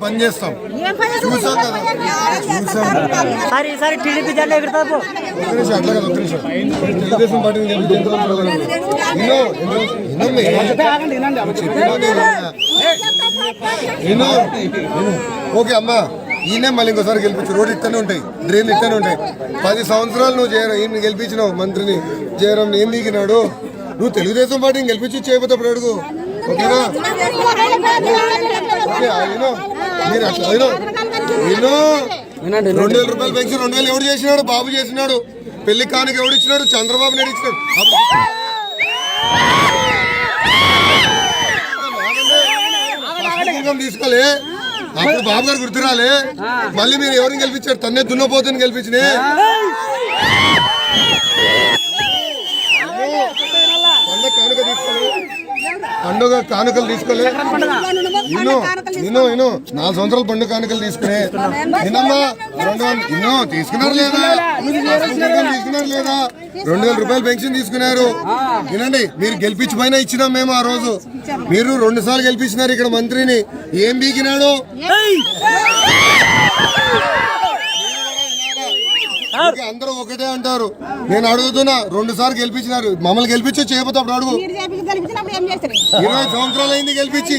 పని చేస్తాం చూసాం కదా ఈసారి టీడీపీ జెండా ఎగురుతావు. ఒక్క నిమిషం అట్లా కదా ఒక్క నిమిషం తెలుగుదేశం పార్టీ ఓకే అమ్మా ఈయనే మళ్ళీ ఇంకోసారి గెలిపించు. రోడ్లు ఇట్టనే ఉంటాయి, డ్రైన్లు ఇట్టనే ఉంటాయి. 10 సంవత్సరాలు నువ్వు ఈయన గెలిపించినావు, మంత్రిని జయరాం ఏం నీకినాడు. నువ్వు తెలుగుదేశం పార్టీని గెలిపించి చేయబోతే అప్పుడు అడుగు. ఓకేనా? మీరు అట్లా 2000 రూపాయలు పెన్షన్ 2000 ఎవడు చేసినాడు? బాబు చేసినాడు. పెళ్లి కానుక ఎవడు ఇచ్చినాడు? చంద్రబాబు నాయుడు ఇచ్చినాడు. తీసుకోలే అప్పుడు బాబు గారు గుర్తురాలే. మళ్ళీ మీరు ఎవరిని గెలిపించారు? తన్నే దున్నపోతుని గెలిపించినే. కానుక తీసుకోలే, పండుగ కానుకలు తీసుకోలే. నేను 4 సంవత్సరాలు పండుగ కానుకలు తీసుకునే నిన్నమ్మా 200 తీసుకున్నారు లేదా? తీసుకున్నారు లేదా? 2000 రూపాయలు పెన్షన్ తీసుకున్నారు. వినండి, మీరు గెలిపించిపోయినా ఇచ్చినాం మేము ఆ రోజు. మీరు 2 సార్లు గెలిపించినారు ఇక్కడ మంత్రిని. ఏం బీకినాడు? అందరూ ఒకటే అంటారు. నేను అడుగుతున్నా, 2 సార్లు గెలిపించినారు. మమ్మల్ని గెలిపించి చేయబోతే అప్పుడు అడుగు. 20 సంవత్సరాలు అయింది గెలిపించి.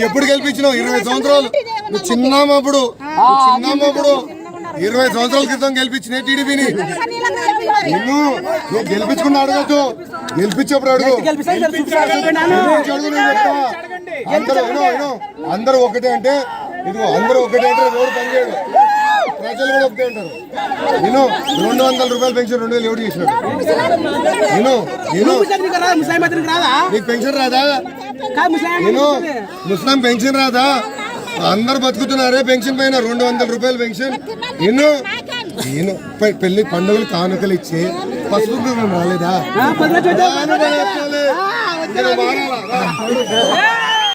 ఎప్పుడు గెలిపించినావు? 20 సంవత్సరాలు. నువ్వు చిన్నప్పుడు 20 సంవత్సరాల క్రితం గెలిపించిన టీడీపీని. నిన్ను గెలిపించుకున్నా అడగచ్చు, గెలిపించేప్పుడు అడుగు. అందరూ ఒకటే అంటే ఇదిగో, అందరూ ఒకటే అంటే ఎవరు పనిచేయడు. ప్రజలు కూడా ఒకటే అంటారు. నేను 200 రూపాయలు పెన్షన్ 2000 ఎవరు చేసినాడు? నీకు పెన్షన్ రాదా? ముస్లిం పెన్షన్ రాదా? అందరు బతుకుతున్నారే పెన్షన్ పైన. 200 రూపాయలు పెన్షన్. పెళ్లి పండుగలు కానుకలు ఇచ్చి పసుపు రాలేదా?